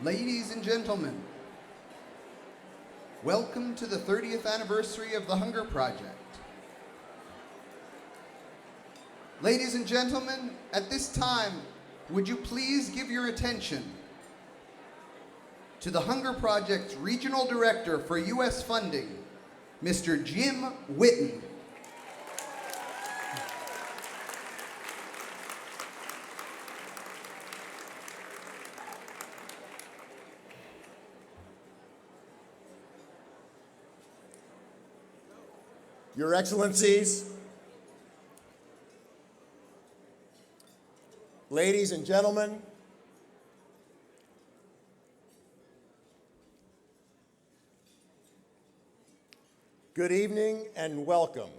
Ladies and gentlemen, welcome to the 30th anniversary of the Hunger Project. Ladies and gentlemen, at this time, would you please give your attention to the Hunger Project's Regional Director for U.S. Funding, Mr. Jim Whitten. Your Excellencies, ladies and gentlemen, good evening and welcome.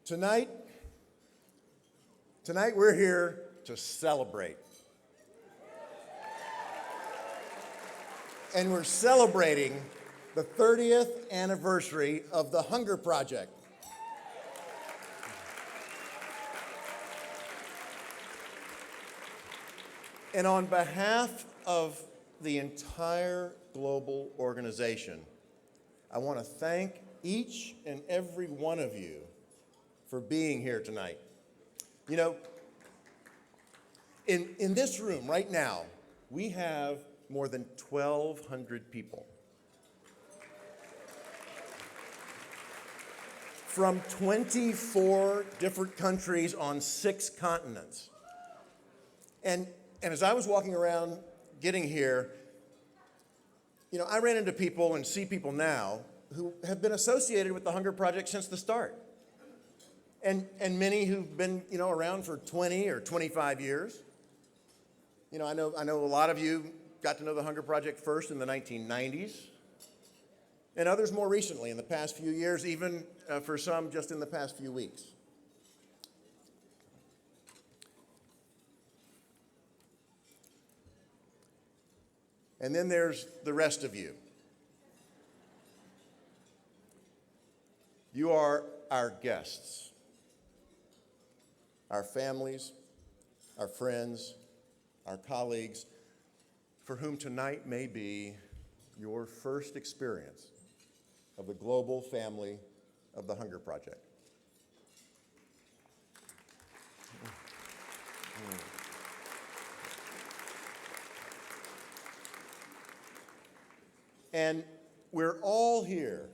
Tonight we're here to celebrate. And we're celebrating the 30th anniversary of the Hunger Project. And on behalf of the entire global organization, I want to thank each and every one of you for being here tonight. You know, in this room right now, we have more than 1,200 people from 24 different countries on 6 continents. And as I was walking around getting here, you know, I ran into people and see people now who have been associated with the Hunger Project since the start. And many who've been, you know, around for 20 or 25 years. You know, I know a lot of you got to know the Hunger Project first in the 1990s. And others more recently, in the past few years, even for some just in the past few weeks. And then there's the rest of you. You are our guests, our families, our friends, our colleagues, for whom tonight may be your first experience of the global family of the Hunger Project. And we're all here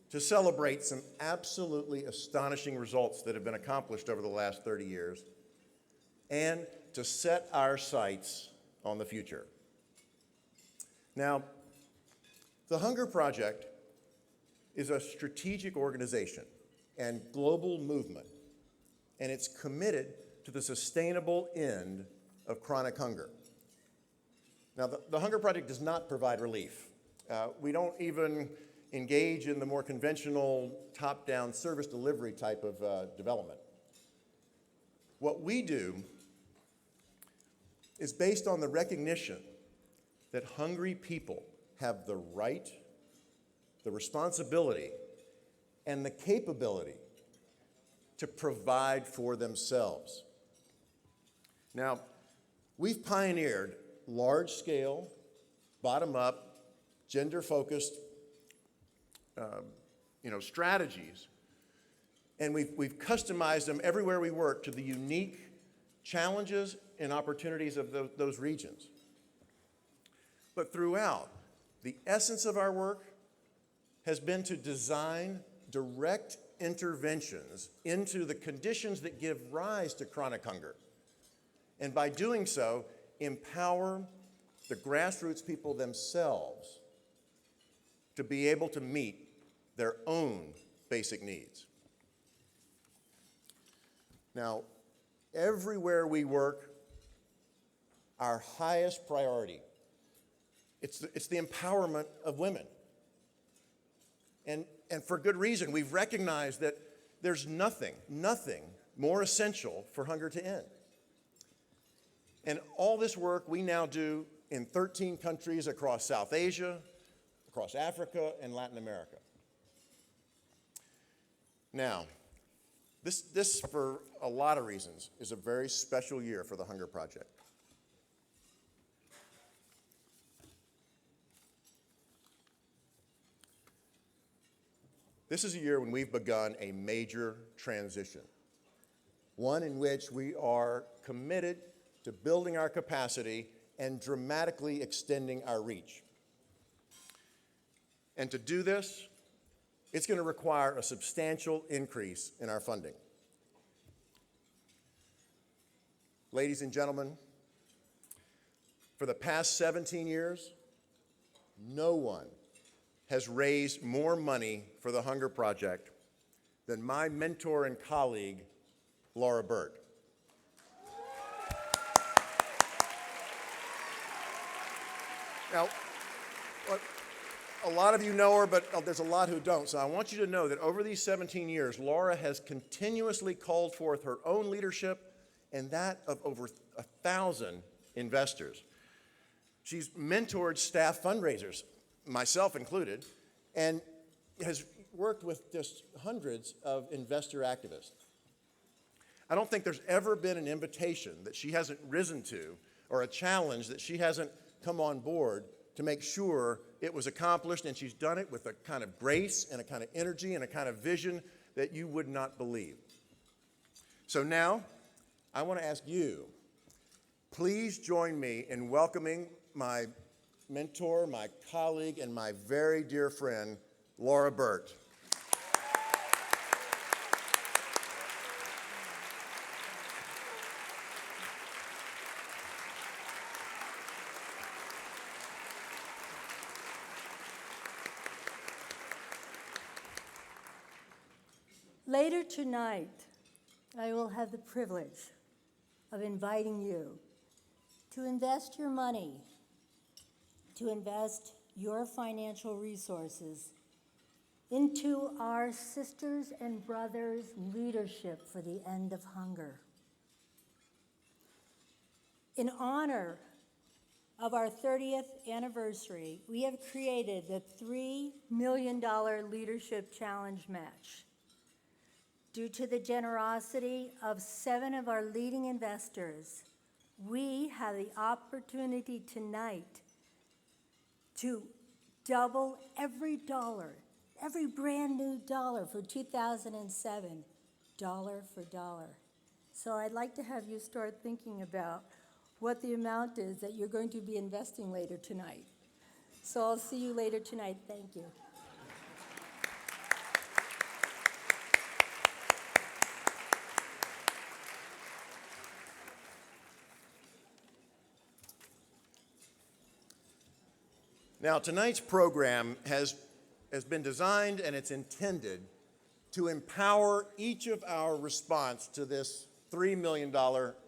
to celebrate some absolutely astonishing results that have been accomplished over the last 30 years and to set our sights on the future. Now, the Hunger Project is a strategic organization and global movement, and it's committed to the sustainable end of chronic hunger. Now, the Hunger Project does not provide relief. We don't even engage in the more conventional top-down service delivery type of development. What we do is based on the recognition that hungry people have the right, the responsibility, and the capability to provide for themselves. Now, we've pioneered large-scale, bottom-up, gender-focused strategies, and we've customized them everywhere we work to the unique challenges and opportunities of those regions. But throughout, the essence of our work has been to design direct interventions into the conditions that give rise to chronic hunger. And by doing so, empower the grassroots people themselves to be able to meet their own basic needs. Now, everywhere we work, our highest priority, it's the empowerment of women. And for good reason. We've recognized that there's nothing more essential for hunger to end. And all this work we now do in 13 countries across South Asia, across Africa, and Latin America. Now, this for a lot of reasons, is a very special year for the Hunger Project. This is a year when we've begun a major transition, one in which we are committed to building our capacity and dramatically extending our reach. And to do this, it's going to require a substantial increase in our funding. Ladies and gentlemen, for the past 17 years, no one has raised more money for the Hunger Project than my mentor and colleague, Laura Burt. Now, a lot of you know her, but there's a lot who don't. So I want you to know that over these 17 years, Laura has continuously called forth her own leadership and that of over 1,000 investors. She's mentored staff fundraisers, myself included, and has worked with just hundreds of investor activists. I don't think there's ever been an invitation that she hasn't risen to or a challenge that she hasn't come on board to make sure it was accomplished, and she's done it with a kind of grace and a kind of energy and a kind of vision that you would not believe. So now, I want to ask you, please join me in welcoming my mentor, my colleague, and my very dear friend, Laura Burt. Later tonight, I will have the privilege of inviting you to invest your money, to invest your financial resources into our Sisters and Brothers Leadership for the End of Hunger. In honor of our 30th anniversary, we have created the $3 million Leadership Challenge Match. Due to the generosity of 7 of our leading investors, we have the opportunity tonight to double every dollar, every brand new dollar for 2007, dollar for dollar. So I'd like to have you start thinking about what the amount is that you're going to be investing later tonight. So I'll see you later tonight. Thank you. Now, tonight's program has been designed and it's intended to empower each of our response to this $3 million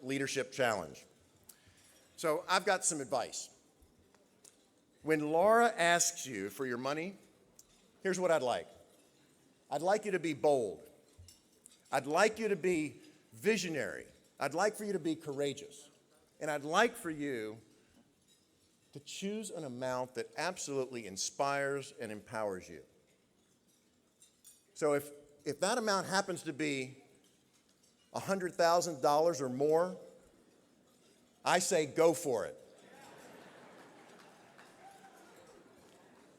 leadership challenge. So I've got some advice. When Laura asks you for your money, here's what I'd like. I'd like you to be bold. I'd like you to be visionary. I'd like for you to be courageous. And I'd like for you to choose an amount that absolutely inspires and empowers you. So if that amount happens to be $100,000 or more, I say go for it.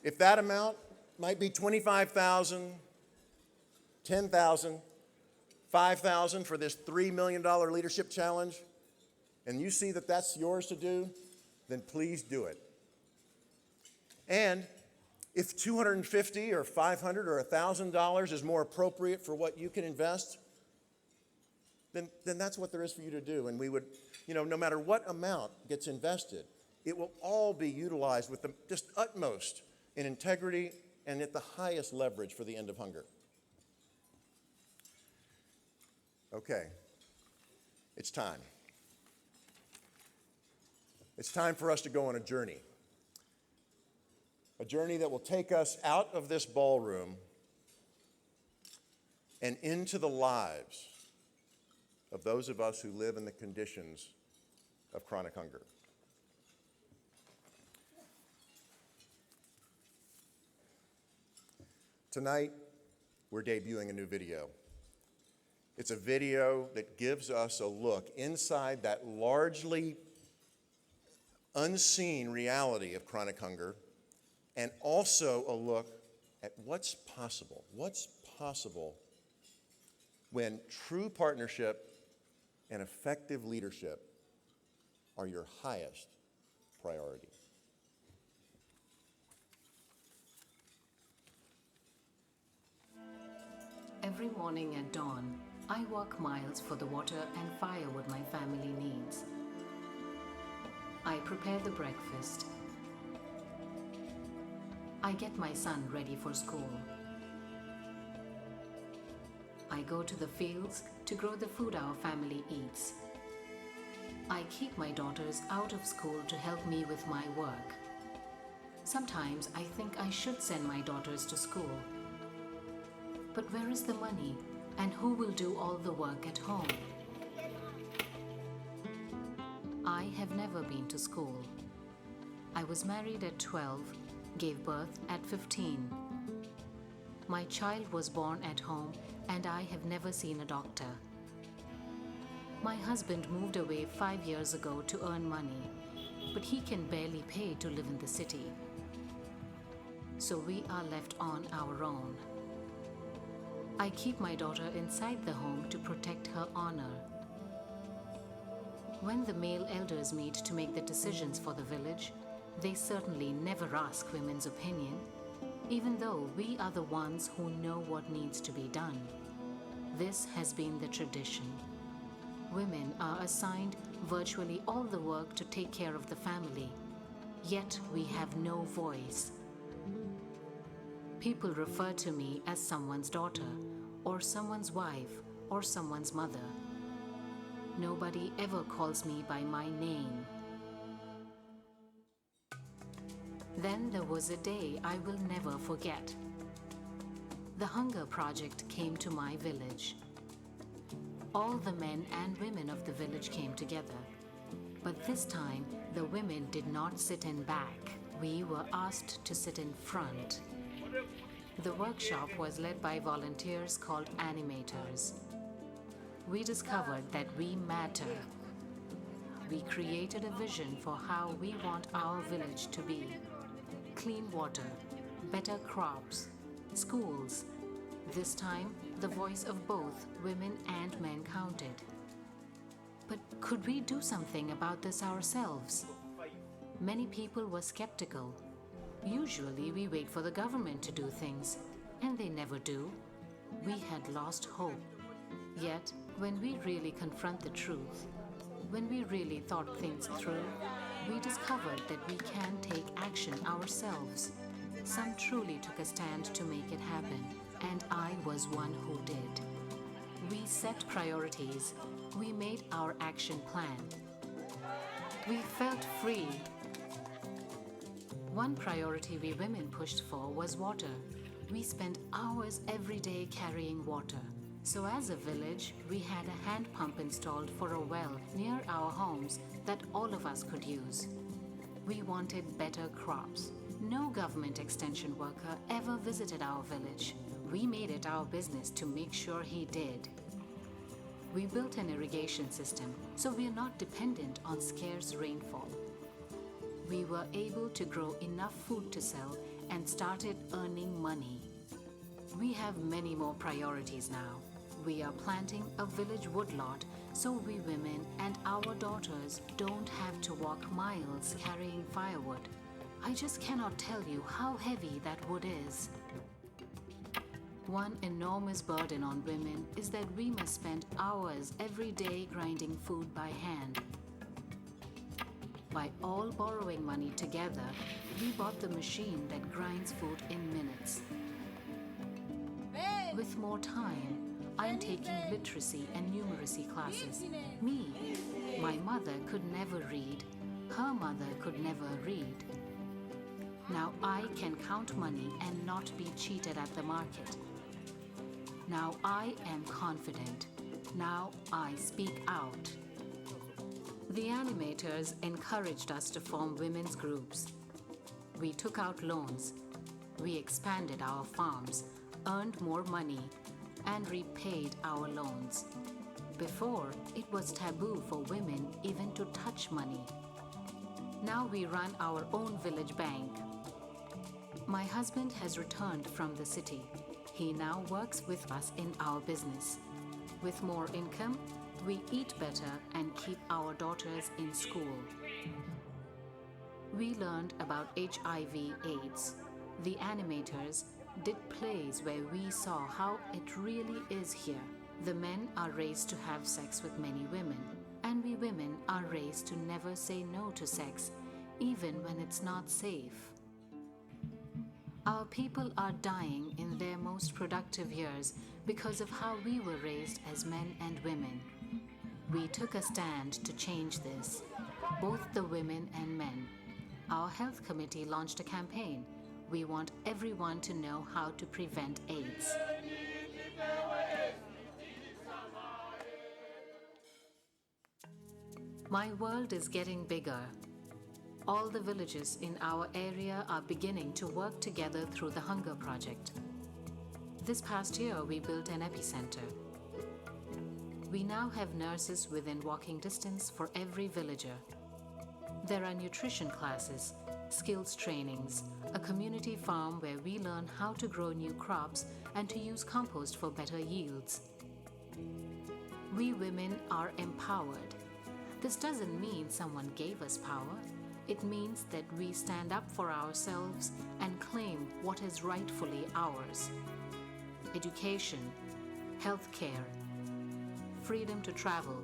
If that amount might be $25,000, $10,000, $5,000 for this $3 million leadership challenge, and you see that that's yours to do, then please do it. And if $250 or $500 or $1,000 is more appropriate for what you can invest, then that's what there is for you to do. And we would, no matter what amount gets invested, it will all be utilized with the just utmost in integrity and at the highest leverage for the end of hunger. Okay, it's time. It's time for us to go on a journey that will take us out of this ballroom and into the lives of those of us who live in the conditions of chronic hunger. Tonight, we're debuting a new video. It's a video that gives us a look inside that largely unseen reality of chronic hunger, and also a look at what's possible possible when true partnership and effective leadership are your highest priority. Every morning at dawn, I walk miles for the water and firewood my family needs. I prepare the breakfast. I get my son ready for school. I go to the fields to grow the food our family eats. I keep my daughters out of school to help me with my work. Sometimes I think I should send my daughters to school. But where is the money, and who will do all the work at home? I have never been to school. I was married at 12, gave birth at 15. My child was born at home, and I have never seen a doctor. My husband moved away 5 years ago to earn money, but he can barely pay to live in the city. So we are left on our own. I keep my daughter inside the home to protect her honor. When the male elders meet to make the decisions for the village, they certainly never ask women's opinion, even though we are the ones who know what needs to be done. This has been the tradition. Women are assigned virtually all the work to take care of the family, yet we have no voice. People refer to me as someone's daughter, or someone's wife, or someone's mother. Nobody ever calls me by my name. Then there was a day I will never forget. The Hunger Project came to my village. All the men and women of the village came together. But this time, the women did not sit in back. We were asked to sit in front. The workshop was led by volunteers called animators. We discovered that we matter. We created a vision for how we want our village to be. Clean water, better crops, schools. This time, the voice of both women and men counted. But could we do something about this ourselves? Many people were skeptical. Usually we wait for the government to do things, and they never do. We had lost hope. Yet, when we really confront the truth, when we really thought things through, we discovered that we can take action ourselves. Some truly took a stand to make it happen, and I was one who did. We set priorities. We made our action plan. We felt free. One priority we women pushed for was water. We spent hours every day carrying water. So as a village, we had a hand pump installed for a well near our homes that all of us could use. We wanted better crops. No government extension worker ever visited our village. We made it our business to make sure he did. We built an irrigation system, so we are not dependent on scarce rainfall. We were able to grow enough food to sell and started earning money. We have many more priorities now. We are planting a village woodlot so we women and our daughters don't have to walk miles carrying firewood. I just cannot tell you how heavy that wood is. One enormous burden on women is that we must spend hours every day grinding food by hand. By all borrowing money together, we bought the machine that grinds food in minutes. With more time, I am taking literacy and numeracy classes. Me, my mother could never read. Her mother could never read. Now I can count money and not be cheated at the market. Now I am confident. Now I speak out. The animators encouraged us to form women's groups. We took out loans. We expanded our farms, earned more money, and repaid our loans. Before, it was taboo for women even to touch money. Now we run our own village bank. My husband has returned from the city. He now works with us in our business. With more income, we eat better and keep our daughters in school. We learned about HIV/AIDS. The animators did plays where we saw how it really is here. The men are raised to have sex with many women, and we women are raised to never say no to sex, even when it's not safe. Our people are dying in their most productive years because of how we were raised as men and women. We took a stand to change this, both the women and men. Our health committee launched a campaign. We want everyone to know how to prevent AIDS. My world is getting bigger. All the villages in our area are beginning to work together through the Hunger Project. This past year, we built an epicenter. We now have nurses within walking distance for every villager. There are nutrition classes, skills trainings, a community farm where we learn how to grow new crops and to use compost for better yields. We women are empowered. This doesn't mean someone gave us power. It means that we stand up for ourselves and claim what is rightfully ours. Education, healthcare, freedom to travel,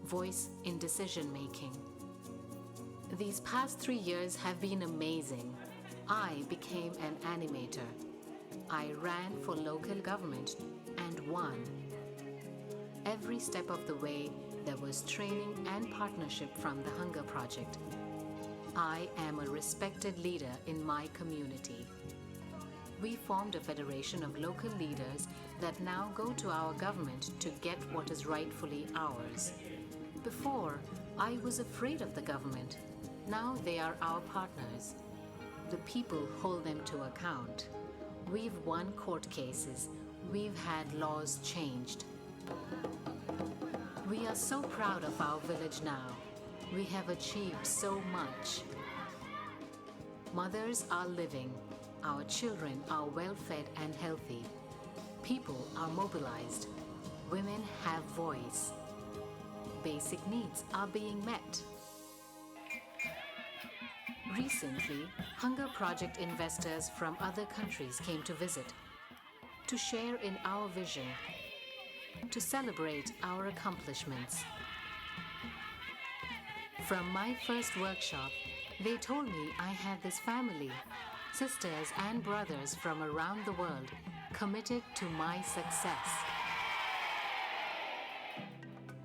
voice in decision-making. These past 3 years have been amazing. I became an animator. I ran for local government and won. Every step of the way, there was training and partnership from the Hunger Project. I am a respected leader in my community. We formed a federation of local leaders that now go to our government to get what is rightfully ours. Before, I was afraid of the government. Now they are our partners. The people hold them to account. We've won court cases. We've had laws changed. We are so proud of our village now. We have achieved so much. Mothers are living. Our children are well-fed and healthy. People are mobilized. Women have voice. Basic needs are being met. Recently, Hunger Project investors from other countries came to visit, to share in our vision, to celebrate our accomplishments. From my first workshop, they told me I had this family, sisters and brothers from around the world, committed to my success.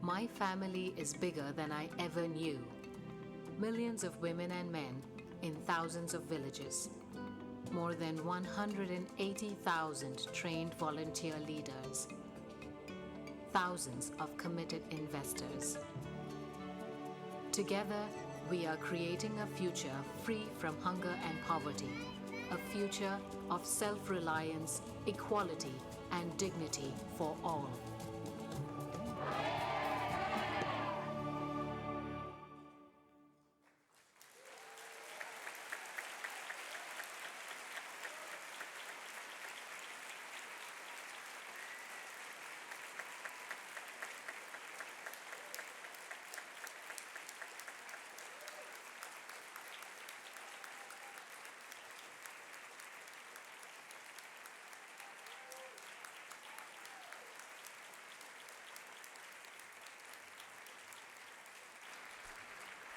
My family is bigger than I ever knew. Millions of women and men in thousands of villages. More than 180,000 trained volunteer leaders. Thousands of committed investors. Together, we are creating a future free from hunger and poverty. A future of self-reliance, equality, and dignity for all.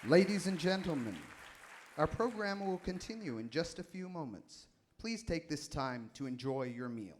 Ladies and gentlemen, our program will continue in just a few moments. Please take this time to enjoy your meal.